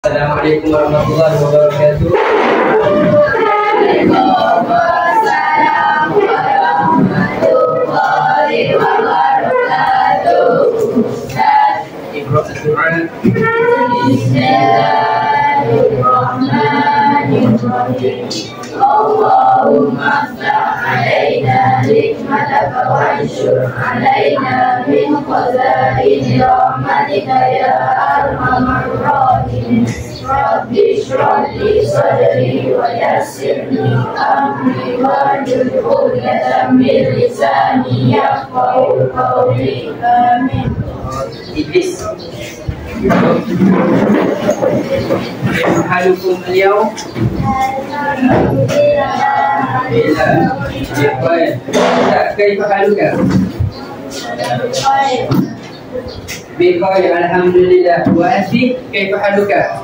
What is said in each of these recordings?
Assalamualaikum warahmatullahi wabarakatuh. Waalaikumsalam warahmatullahi wabarakatuh. Iqra as-su'al. Bismillahirrahmanirrahim. Allahumma aftah alaina nikmataka wanshur alaina min khazaini rahmatika ya arhamar rahimin. Rabbi shrah li sadri wa yassir li amri wahlul 'uqdatam min lisani yafqahu qawli. Amin. Iblis. Halukum al-yawm. Kaifa haluka? Bikhair, alhamdulillah. Wa anti kaifa haluka?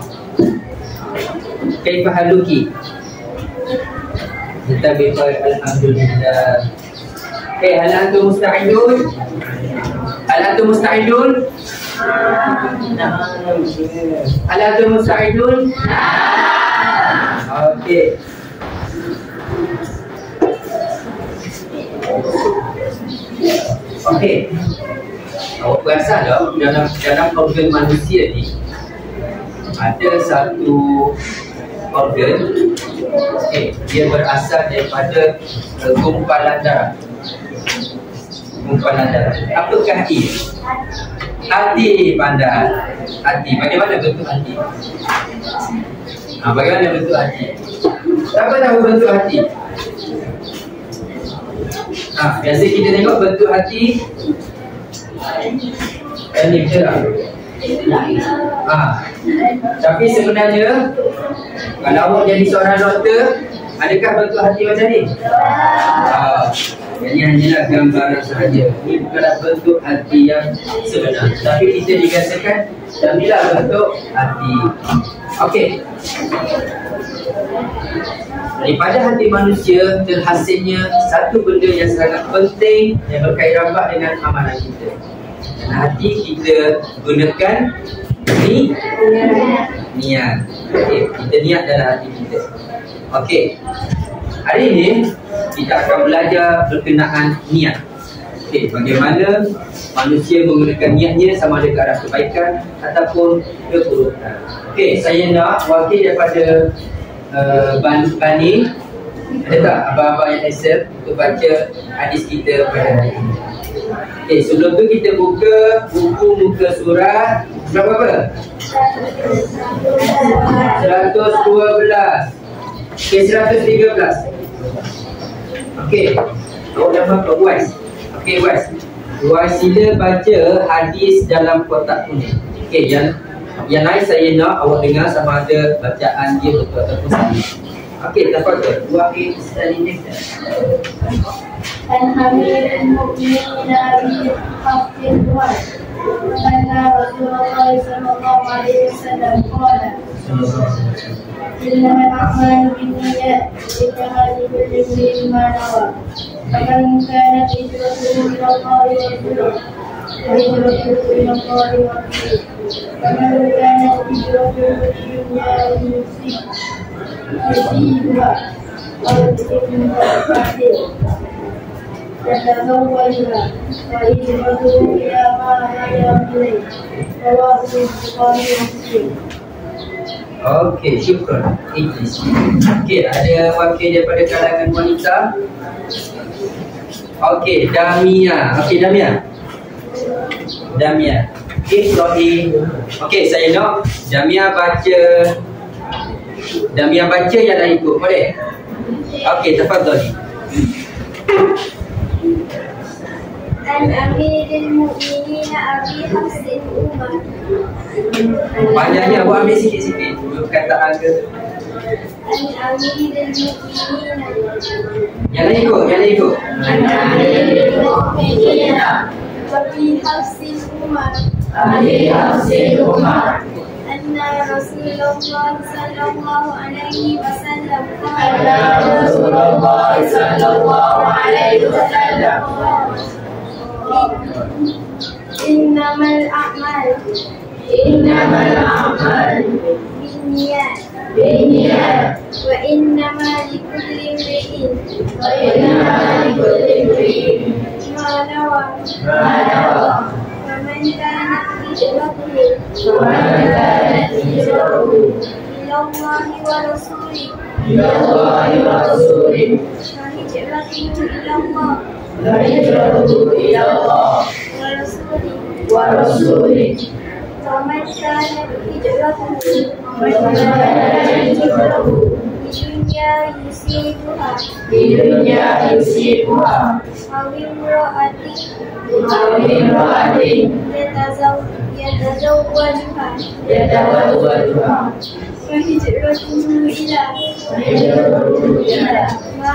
Kaifa haluki? Kita bikhair, alhamdulillah. Hal antum musta'idun? Hal antum musta'idun? Hal antum musta'idun? Okey. Okey. Awak perasan tak dalam organ manusia ni ada satu organ, dia berasal daripada gumpalan darah. Gumpalan darah. Apakah ia? Hati, pandai. Hati. Bagaimana bentuk hati? Bagaimana bentuk hati? Siapa tahu bentuk hati? Biasa kita tengok bentuk hati ini betul tak? Tapi sebenarnya kalau awak jadi seorang doktor, adakah bentuk hati macam ni? Jadi hanyalah gambaran sahaja. Ini bukanlah bentuk hati yang sebenar, tapi kita dikatakan inilah bentuk hati. Okey. Daripada hati manusia terhasilnya satu benda yang sangat penting yang berkait rapat dengan amalan kita. Dan hati kita gunakan niat. Okey, kita niat dalam hati kita. Okey. Hari ini kita akan belajar berkenaan niat. Okey, bagaimana manusia menggunakan niatnya sama ada ke arah kebaikan ataupun keburukan. Okey, saya nak wakil daripada Bani. Ada tak abang-abang yang accept untuk baca hadis kita pada hari ini? Okey, sebelum tu kita buka buku muka surat berapa? 112. Okey, 113. Okey, awak nama apa? Wais. Okey, Wais. Wais sila baca hadis dalam kotak kuning. Okey, yang lain saya nak awak dengar sama ada bacaan dia betul ataupun salah. Okey, tafadhol. Wahid Salim. Al-Hamidul Mu'minin Abi Hafidh Wal Anna Rasulullah sallallahu alaihi wasallam qala innamal a'malu binniyat wa likulli imrin ma nawa faman kanat hijratuhu ila Allah wa rasulihi فهجرته إلى الله ورسوله ومن كانت هجرته لدنيا يصيبها أو امرأة يتزوجها فهجرته إلى ما هاجر إليه رواه البخاري ومسلم. Okey, syukran. Okey, ada wakil daripada kalangan wanita. Okey, Damia. Okey, Damia. Okey, saya nak Damia baca yang lain ikut, boleh? Okey, tafadhol. Al-Amirul Mu'minin Abi Hafsin Umar. Banyaknya awak ambil sikit-sikit perkataan ke? Al-Amirul Mu'minin. Yang lain ikut. Al-Amirul Mu'minin Abi Hafsin Umar. Anna Rasulullah sallallahu alaihi wasallam innamal a'mal بالنيات وإنما لكل امرئ ما نوى فمن كانت هجرته إلى الله ورسوله فهجرته إلى الله ورسوله ومن كانت هجرته لدنيا يصيبها أو امرأة يتزوجها فهجرته إلى ما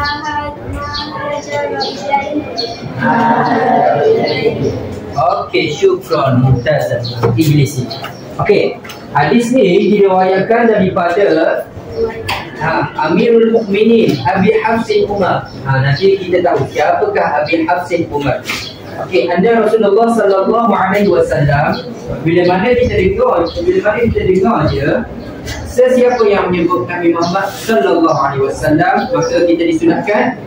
هاجر إليه. Okey, syukran Mumtaz Iblisi. Okey, hadis ni diriwayatkan daripada Amirul Mukminin Abi Hafsin Umar. Nanti kita tahu siapakah Abi Hafsin Umar. Okey, anda Rasulullah sallallahu alaihi wasallam bila mana kita dengar je sesiapa yang menyebut Nabi Muhammad sallallahu alaihi wasallam, maka kita disunatkan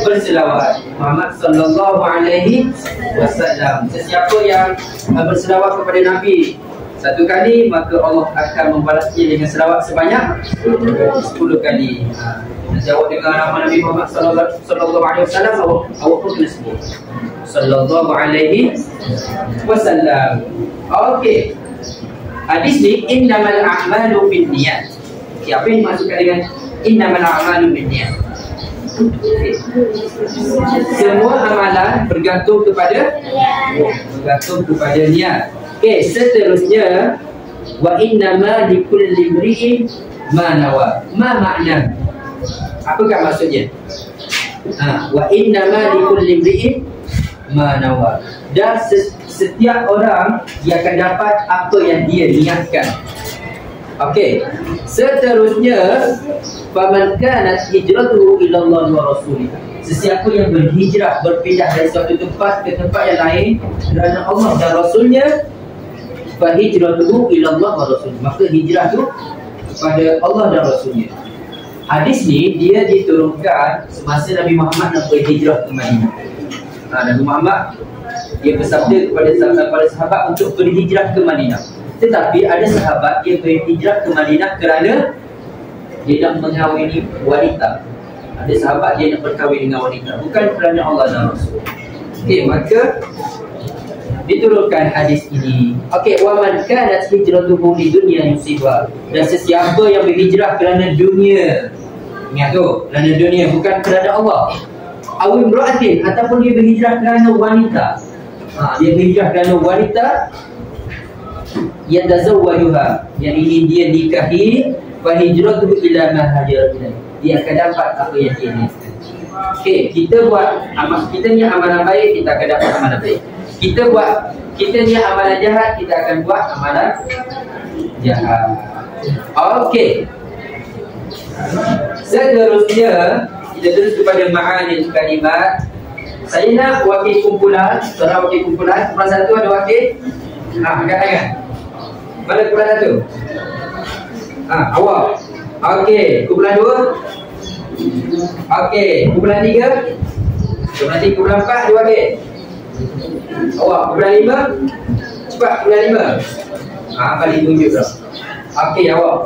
berselawat Muhammad sallallahu alaihi wasallam. Sesiapa yang berselawat kepada Nabi satu kali, maka Allah akan membalasnya dengan selawat sebanyak 10 kali. Nanti awak dengar nama Nabi Muhammad sallallahu alaihi wasallam, awak pun kena sebut sallallahu alaihi wasallam. Okey. Hadis ni innamal a'malu binniyat. Apa yang dimaksudkan dengan innamal a'malu binniyat? Semua amalan bergantung kepada niat. Okey, seterusnya wa innama likulli imri'in ma nawa. Ma makna? Apakah maksudnya? Wa innama likulli imri'in ma nawa. Dan setiap orang dia akan dapat apa yang dia niatkan. Okey. Seterusnya faman kanat hijratuhu ila Allah wa rasulih. Sesiapa yang berhijrah, berpindah dari suatu tempat ke tempat yang lain kerana Allah dan Rasulnya, fa hijratuhu ila Allah wa rasulih. Maka hijrah tu kepada Allah dan Rasulnya. Hadis ni dia diturunkan semasa Nabi Muhammad nak berhijrah ke Madinah. Nabi Muhammad dia bersabda kepada sahabat untuk berhijrah ke Madinah. Tetapi ada sahabat dia berhijrah ke Madinah kerana dia nak mengahwini wanita. Ada sahabat dia nak berkahwin dengan wanita, bukan kerana Allah dan Rasul. Okey, maka diturunkan hadis ini. Okey, wa man kanat hijratuhu lidunya yusibha. Dan sesiapa yang berhijrah kerana dunia, ingat tu, kerana dunia, bukan kerana Allah. Aw imra'atin, ataupun dia berhijrah kerana wanita. Dia berhijrah kerana wanita yang tazawwajuha, yang ingin dia nikahi, fa hijratuhu ila ma hajara ilaih. Dia akan dapat apa yang dia niatkan. Okey, kita buat kita ni amalan baik, kita akan dapat amalan baik. Kita ni amalan jahat, kita akan buat amalan jahat. Okey. Seterusnya kita terus kepada ma'anil kalimat. Saya nak wakil kumpulan, seorang wakil kumpulan. Kumpulan satu ada wakil? Angkat tangan. Mana kumpulan satu? Awak. Okey, kumpulan dua. Okey, kumpulan tiga. Kumpulan empat ada wakil. Awak. Kumpulan lima. Cepat, kumpulan lima. Balik tunjuk dah. Okey, awak.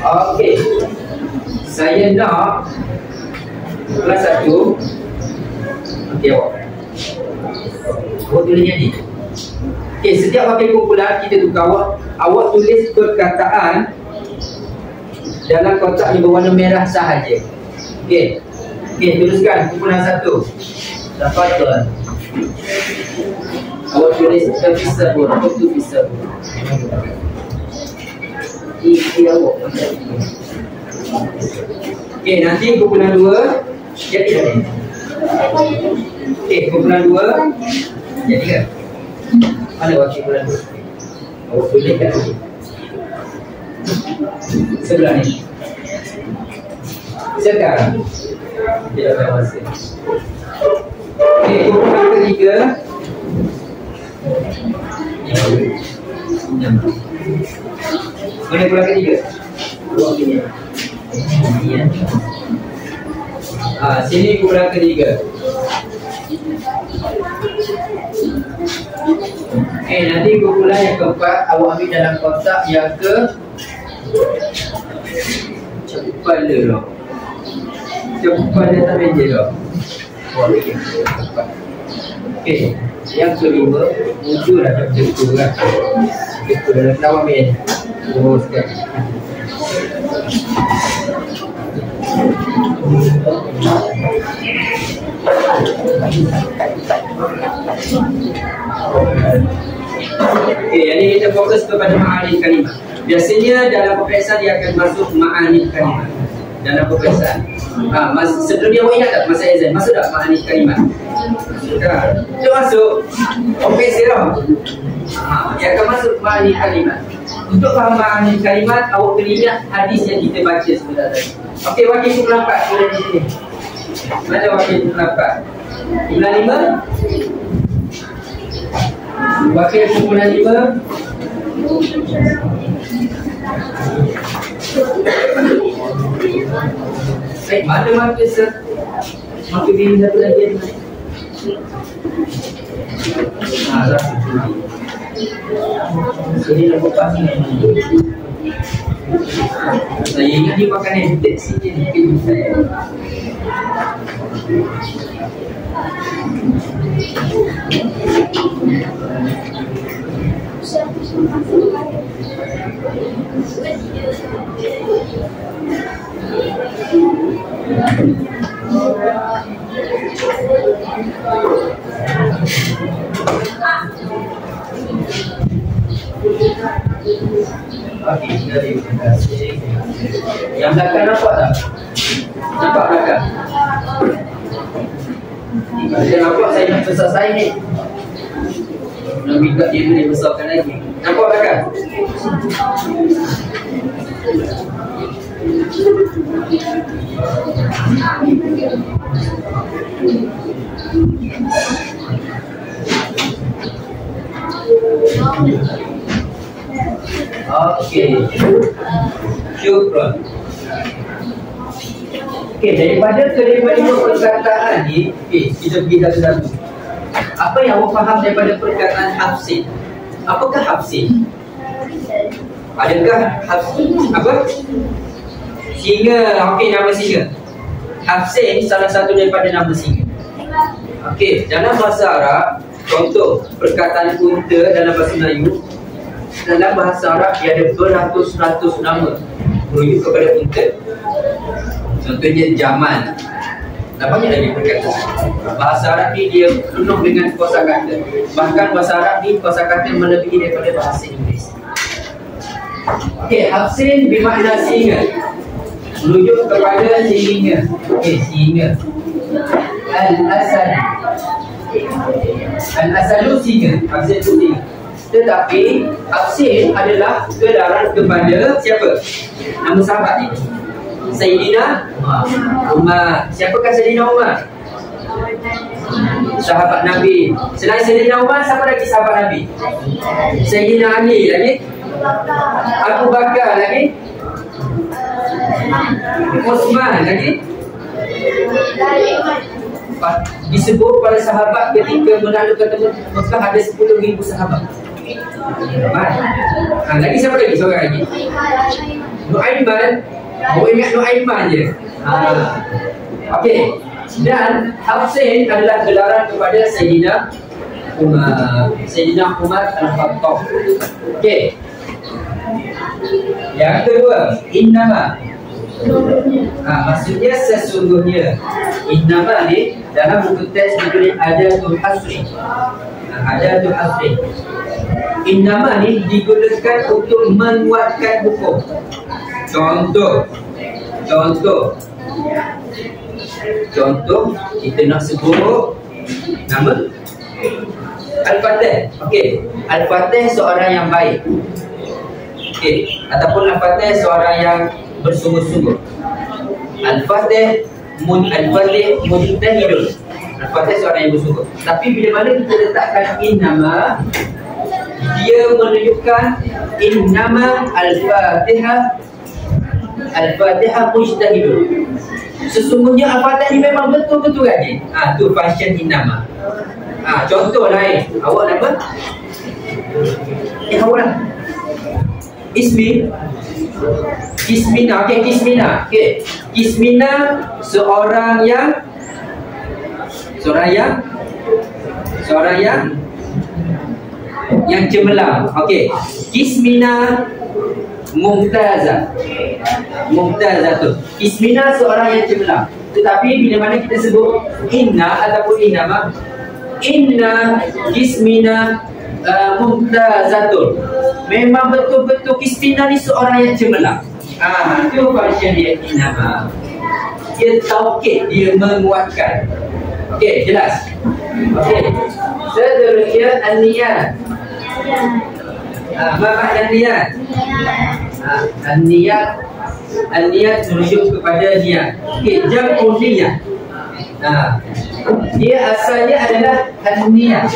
Okey. Saya nak kelas satu. Okey, awak. Awak tulis nyanyi. Okey, setiap wakil kumpulan kita tukar awak tulis perkataan dalam kotak yang berwarna merah sahaja. Okey. Okey, tuliskan kumpulan satu. Dapatkan. Awak tulis terpisah pun, apa tu pisah pun. Ini awak. Okey, nanti kumpulan dua jadi tak ni? Okey, kumpulan dua jadi kan? Mana wakil kumpulan dua? Awak tulis kat sini. Sebelah ni. Sekarang kita akan masa. Okey, kumpulan ketiga Mana pula ketiga? Sini kumpulan ketiga. Nanti kumpulan yang keempat awak ambil dalam kotak yang ke cepat dah. Cepat dia tak meja dah. Okey, yang kelima muncul dah macam tu kan. Kita dah tahu ambil. Teruskan. Okey, jadi kita fokus kepada ma'ani kalimah. Biasanya dalam peperiksaan dia akan masuk ma'ani kalimah. Dalam peperiksaan. Sebelum dia awak ingat tak masa exam? Masuk tak ma'ani kalimah? Dia masuk. Peperiksaan. Dia akan masuk ma'ani kalimah. Untuk faham ma'ani kalimat, awak kena ingat hadis yang kita baca sebentar tadi. Okey, wakil kumpulan 4 boleh di sini. Mana wakil kumpulan 4? Kumpulan 5? Wakil kumpulan 5. Baik, mana maka maka bini satu lagi. Jadi lepas ni saya ingat dia makan entek sikit mungkin saya. Okey, terima kasih. Yang belakang nampak tak? Nampak belakang? Kalau dia nampak saya nak besar saya ni. Nak minta dia boleh besarkan lagi. Nampak belakang? Okey. Syukran. Okey, daripada kelima-lima perkataan ni, kita pergi satu-satu. Apa yang awak faham daripada perkataan hafsin? Apakah hafsin? Adakah hafsin? Apa? Singa. Okey, nama singa. Hafsin salah satu daripada nama singa. Okey, dalam bahasa Arab, contoh perkataan unta dalam bahasa Melayu. Dalam bahasa Arab dia ada beratus-ratus nama merujuk kepada unta. Contohnya Jamal. Dan banyak lagi perkataan. Bahasa Arab ni dia penuh dengan kosakata. Bahkan bahasa Arab ni kosakata melebihi daripada bahasa Inggeris. Okey, hafsin bermakna singa. Merujuk kepada singa. Okey, singa. Al-asal. Al-asalu singa. Hafsin itu singa. Tetapi hafsin adalah gelaran kepada siapa? Nama sahabat ni. Sayyidina Umar. Siapakah Sayyidina Umar? Sahabat Nabi. Selain Sayyidina Umar, siapa lagi sahabat Nabi? Sayyidina Ali lagi? Abu Bakar lagi? Osman lagi? Disebut pada sahabat ketika menaklukkan Mekah ada 10,000 sahabat. Lagi siapa lagi? Seorang lagi. Nu'aiman. Awak ingat Nu'aiman je. Okey. Dan hafsin adalah gelaran kepada Sayyidina Umar. Sayyidina Umar Al-Khattab. Okey. Yang kedua, innama. Maksudnya sesungguhnya. Innama ni dalam buku teks ditulis adatul hasri. Adatul hasri. Innama ni digunakan untuk menguatkan hukum. Contoh kita nak sebut nama Al-Fatih. Okey, Al-Fatih seorang yang baik. Okey, ataupun Al-Fatih seorang yang bersungguh-sungguh. Al-Fatih mujtahidun. Al-Fatih seorang yang bersungguh. Tapi bila mana kita letakkan innama, dia menunjukkan innama Al-Fatihah mujtahidun. Sesungguhnya Al-Fatihah ni memang betul-betul rajin. Tu function innama. Contoh lain, awak nama? Awak lah. Kismina. Okey, Kismina. Okey. Kismina seorang yang cemerlang. Okey. Kismina Mumtazah tu. Kismina seorang yang cemerlang. Tetapi bila mana kita sebut inna ataupun innama, inna Kismina Mumtazatun, memang betul-betul Kismina ni seorang yang cemerlang. Itu function dia innama. Dia taukid, dia menguatkan. Okey, jelas. Okey. Seterusnya an-niyat. Apa makna niyat? An-niyat merujuk kepada niat. Okey, jam'un niyat. Dia asalnya adalah an-niyat.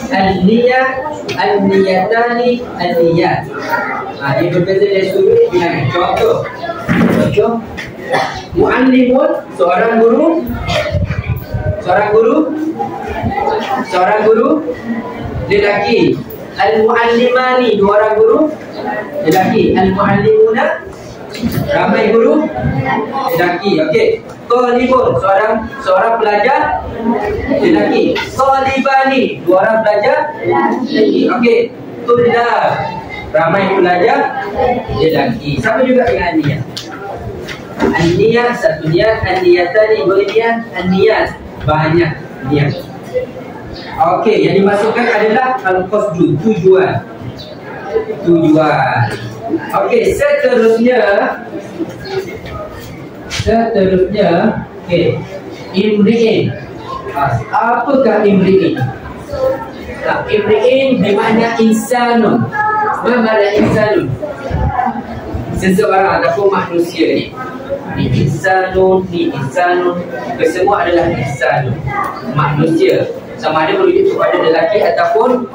An-niyat, an-niyatani, an-niyat. Dia berbeza dari sudut bilangan. Contoh muallimun, seorang guru lelaki. Al-muallimani, dua orang guru lelaki. Al-muallimuna, ramai guru lelaki. Okey. Talibun, seorang pelajar lelaki. Talibani, dua orang pelajar lelaki. Okey. Tulab, ramai pelajar lelaki. Sama juga dengan niyat. An-niyat, satu niat. An-niyatani, dua niat. An-niyat, banyak niat. Okey, yang dimasukkan adalah al-qasdu, tujuan. Okey, seterusnya okey, imri'in. Apakah imri'in? Imri'in bermakna insanun. Apa makna insanun? Seseorang ataupun manusia ni. Ni insanun. Kesemua adalah insanun, manusia. Sama ada merujuk kepada lelaki ataupun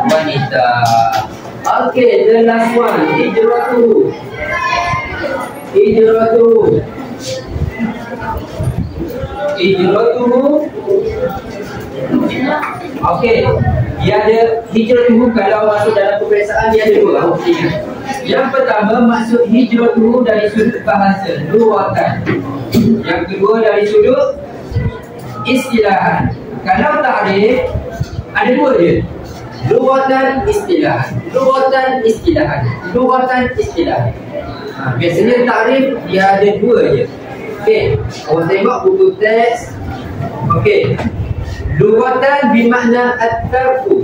wanita. Okey, the last one, hijratu. Okey, dia ada hijratuhu. Kalau masuk dalam peperiksaan dia ada dua opsinya. Yang pertama, maksud hijratuhu dari sudut bahasa, lughatan. Yang kedua dari sudut istilahan. Kalau takrif ada dua je. Lughatan istilahan. Biasanya takrif dia ada dua je. Okey, awak tengok buku teks. Okey. Lughatan bermakna at-tarku.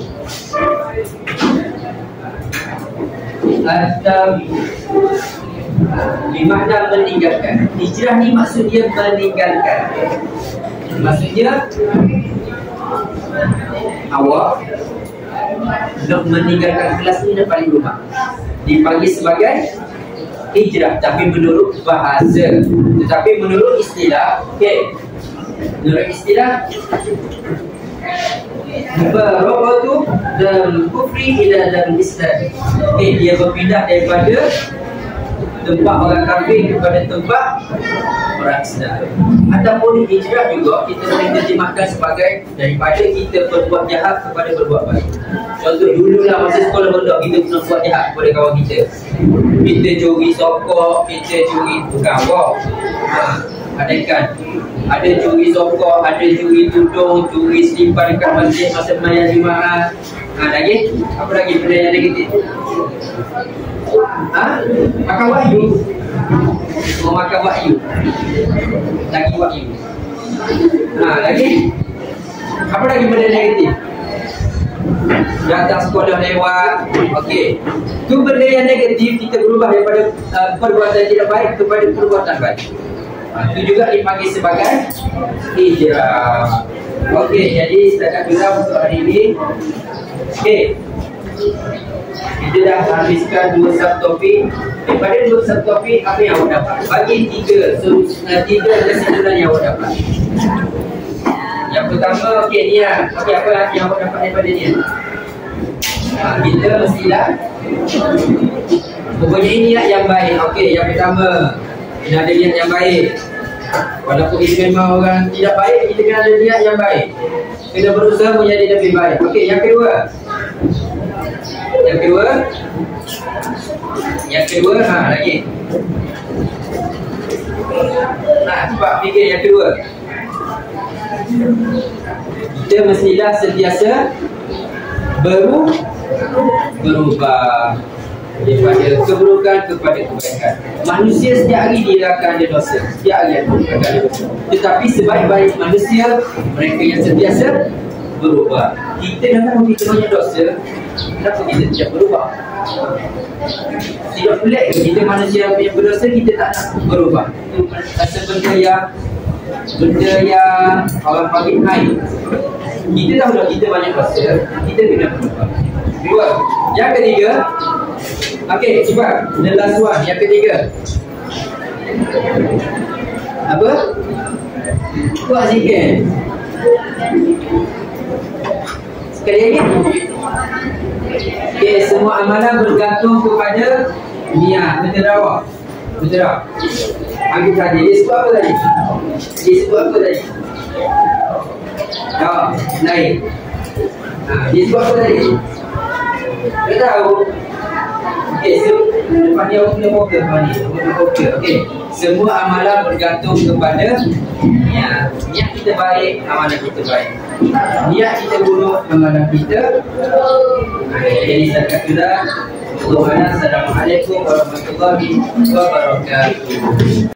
Bermakna meninggalkan. Hijrah ni maksud dia meninggalkan. Maksudnya awak nak meninggalkan kelas ni dan balik rumah, dipanggil sebagai hijrah. Tapi menurut bahasa, tetapi menurut istilah, okey, menurut istilah berubah dari kufri ila dari Islam. Okey, dia berpindah daripada tempat orang kafir kepada tempat orang Islam. Ataupun hijrah juga kita boleh terjemahkan sebagai daripada kita berbuat jahat kepada berbuat baik. Contoh dululah masa sekolah rendah kita pernah buat jahat kepada kawan kita. Kita curi sokok, kita curi tukang wok. Ada ikan. Ada curi sokok, ada curi tudung, curi selipar dekat masjid masa sembahyang Jumaat. Lagi? Apa lagi benda yang negatif? Makan wahyu. Makan wahyu. Lagi wahyu. Lagi? Apa lagi benda negatif? Datang sekolah lewat. Okey. Tu benda yang negatif, kita berubah daripada perbuatan tidak baik kepada perbuatan baik. Itu juga dipanggil sebagai hijrah. Okey, jadi setakat kita untuk hari ini. Okey. Kita dah habiskan 2 subtopik. Daripada 2 subtopik, apa yang awak dapat? Bagi 3 kesimpulan yang awak dapat. Yang pertama, okey, niat. Okey, apa yang awak dapat daripada niat? Kita mestilah mempunyai niat yang baik. Okey, yang pertama, kena ada niat yang baik. Walaupun kita memang orang tidak baik, kita kena ada niat yang baik. Kena berusaha menjadi lebih baik. Okey, yang kedua. Yang kedua, lagi. Cepat fikir yang kedua. Kita mestilah sentiasa berubah daripada keburukan kepada kebaikan. Manusia setiap hari dia akan ada dosa. Setiap hari akan ada dosa. Tetapi sebaik-baik manusia, mereka yang sentiasa berubah. Kita dah tahu kita banyak dosa, kenapa kita tidak berubah? Tidak pelik ke kita manusia yang berdosa, kita tak nak berubah? Itu rasa benda yang orang panggil aib. Kita tahu dah kita banyak dosa, kita kena berubah. Dua. Yang ketiga, okey, cepat. The last one, yang ketiga. Apa? Kuat sikit. Sekali lagi. Okey, semua amalan bergantung kepada niat. Betul tak awak? Betul tak? Ambil tadi. Dia sebut apa tadi? Lain. Dia sebut apa tadi? Dia tahu. Okey, depan dia awak kena fokus. Okey, semua amalan bergantung kepada niat. Niat kita baik, amalan kita baik. Niat kita buruk, amalan kita. Jadi saya kata, Assalamualaikum warahmatullahi wabarakatuh.